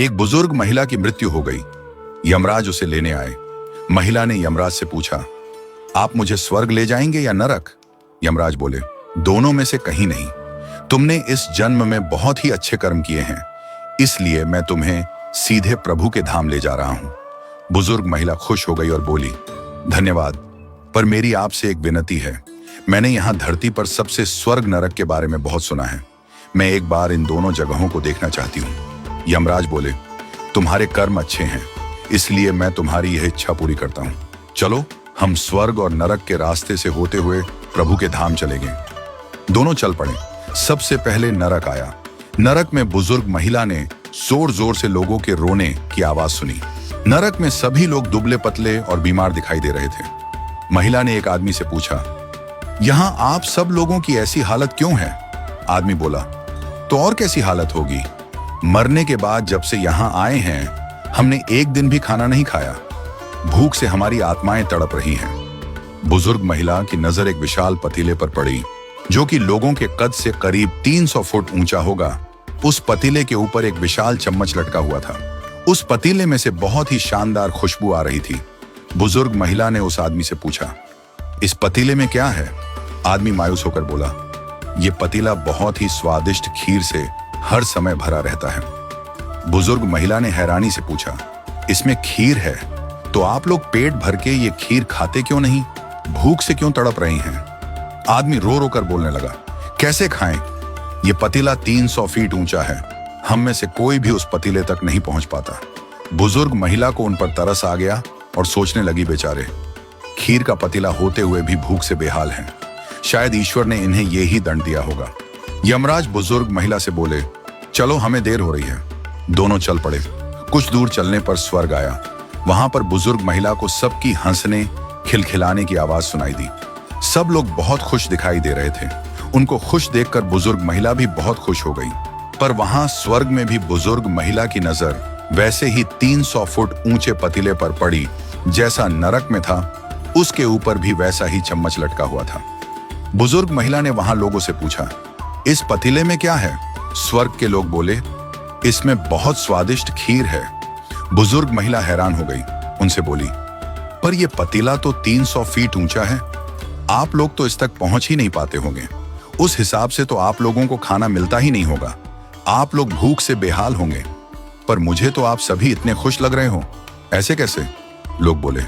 एक बुजुर्ग महिला की मृत्यु हो गई। यमराज उसे लेने आए। महिला ने यमराज से पूछा, आप मुझे स्वर्ग ले जाएंगे या नरक? यमराज बोले, दोनों में से कहीं नहीं। तुमने इस जन्म में बहुत ही अच्छे कर्म किए हैं, इसलिए मैं तुम्हें सीधे प्रभु के धाम ले जा रहा हूं। बुजुर्ग महिला खुश हो गई और बोली, धन्यवाद, पर मेरी आपसे एक विनती है। मैंने यहां धरती पर सबसे स्वर्ग नरक के बारे में बहुत सुना है। मैं एक बार इन दोनों जगहों को देखना चाहती हूं। यमराज बोले, तुम्हारे कर्म अच्छे हैं, इसलिए मैं तुम्हारी यह इच्छा पूरी करता हूं। चलो, हम स्वर्ग और नरक के रास्ते से होते हुए प्रभु के धाम चले गए। दोनों चल पड़े। सबसे पहले नरक आया। नरक में बुजुर्ग महिला ने जोर जोर से लोगों के रोने की आवाज सुनी। नरक में सभी लोग दुबले पतले और बीमार दिखाई दे रहे थे। महिला ने एक आदमी से पूछा, यहां आप सब लोगों की ऐसी हालत क्यों है? आदमी बोला, तो और कैसी हालत होगी? मरने के बाद जब से यहां आए हैं, हमने एक दिन भी खाना नहीं खाया। भूख से हमारी आत्माएं तड़प रही हैं। बुजुर्ग महिला की नजर एक विशाल पतीले पर पड़ी, जो कि लोगों के कद से करीब 300 फुट ऊंचा होगा। उस पतीले के ऊपर एक विशाल चम्मच लटका हुआ था। उस पतीले में से बहुत ही शानदार खुशबू आ रही थी। बुजुर्ग महिला ने उस आदमी से पूछा, इस पतीले में क्या है? आदमी मायूस होकर बोला, यह पतीला बहुत ही स्वादिष्ट खीर से हर समय भरा रहता है। बुजुर्ग महिला ने हैरानी से पूछा, इसमें खीर है, तो आप लोग पेट भर के ये खीर खाते क्यों नहीं? भूख से क्यों तड़प रही हैं? आदमी रो रो कर बोलने लगा, कैसे खाएं? ये पतीला 300 फीट ऊंचा है। हम में से कोई भी उस पतीले तक नहीं पहुंच पाता। बुजुर्ग महिला को उन पर तरस आ गया और सोचने लगी, बेचारे खीर का पतीला होते हुए भी भूख से बेहाल हैं। शायद ईश्वर ने इन्हें यही दंड दिया होगा। यमराज बुजुर्ग महिला से बोले, चलो, हमें देर हो रही है। दोनों चल पड़े। कुछ दूर चलने पर स्वर्ग आया। वहां पर बुजुर्ग महिला को सबकी हंसने खिलखिलाने की आवाज सुनाई दी। सब लोग बहुत खुश दिखाई दे रहे थे। उनको खुश देखकर बुजुर्ग महिला भी बहुत खुश हो गई। पर वहां स्वर्ग में भी बुजुर्ग महिला की नजर वैसे ही 300 फुट ऊंचे पतीले पर पड़ी जैसा नरक में था। उसके ऊपर भी वैसा ही चम्मच लटका हुआ था। बुजुर्ग महिला ने वहां लोगों से पूछा, इस पतीले में क्या है? स्वर्ग के लोग बोले, इसमें बहुत स्वादिष्ट खीर है। बुजुर्ग महिला हैरान हो गई। उनसे बोली, पर यह पतीला तो 300 फीट ऊंचा है। आप लोग तो इस तक पहुंच ही नहीं पाते होंगे। उस हिसाब से तो आप लोगों को खाना मिलता ही नहीं होगा। आप लोग भूख से बेहाल होंगे। पर मुझे तो आप सभी इतने खुश लग रहे हो, ऐसे कैसे? लोग बोले,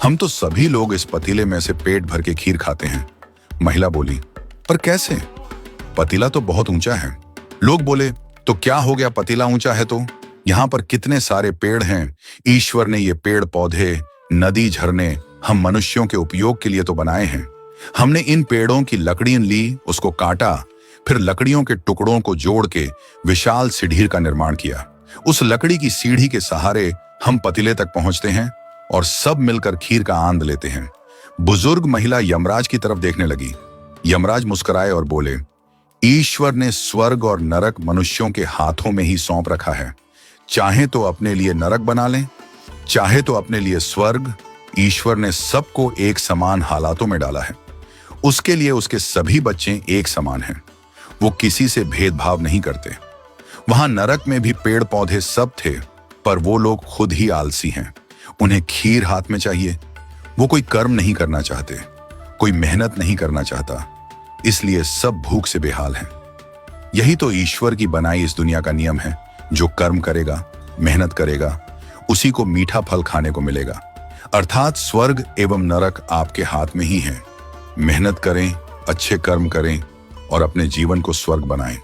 हम तो सभी लोग इस पतीले में से पेट भर के खीर खाते हैं। महिला बोली, पर कैसे? पतीला तो बहुत ऊंचा है। लोग बोले, तो क्या हो गया, पतीला ऊंचा है तो? यहाँ पर कितने सारे पेड़ हैं। ईश्वर ने ये पेड़ पौधे, नदी, झरने हम मनुष्यों के उपयोग के लिए तो बनाए हैं। हमने इन पेड़ों की लकड़ियां ली, उसको काटा, फिर लकड़ियों के टुकड़ों को जोड़ के विशाल सीढ़ी का निर्माण किया। उस लकड़ी की सीढ़ी के सहारे हम पतीले तक पहुंचते हैं और सब मिलकर खीर का आनंद लेते हैं। बुजुर्ग महिला यमराज की तरफ देखने लगी। यमराज मुस्कुराए और बोले, ईश्वर ने स्वर्ग और नरक मनुष्यों के हाथों में ही सौंप रखा है। चाहे तो अपने लिए नरक बना लें, चाहे तो अपने लिए स्वर्ग। ईश्वर ने सबको एक समान हालातों में डाला है। उसके लिए उसके सभी बच्चे एक समान हैं। वो किसी से भेदभाव नहीं करते। वहां नरक में भी पेड़ पौधे सब थे, पर वो लोग खुद ही आलसी हैं। उन्हें खीर हाथ में चाहिए। वो कोई कर्म नहीं करना चाहते, कोई मेहनत नहीं करना चाहता, इसलिए सब भूख से बेहाल हैं। यही तो ईश्वर की बनाई इस दुनिया का नियम है। जो कर्म करेगा, मेहनत करेगा, उसी को मीठा फल खाने को मिलेगा। अर्थात स्वर्ग एवं नरक आपके हाथ में ही है। मेहनत करें, अच्छे कर्म करें और अपने जीवन को स्वर्ग बनाएं।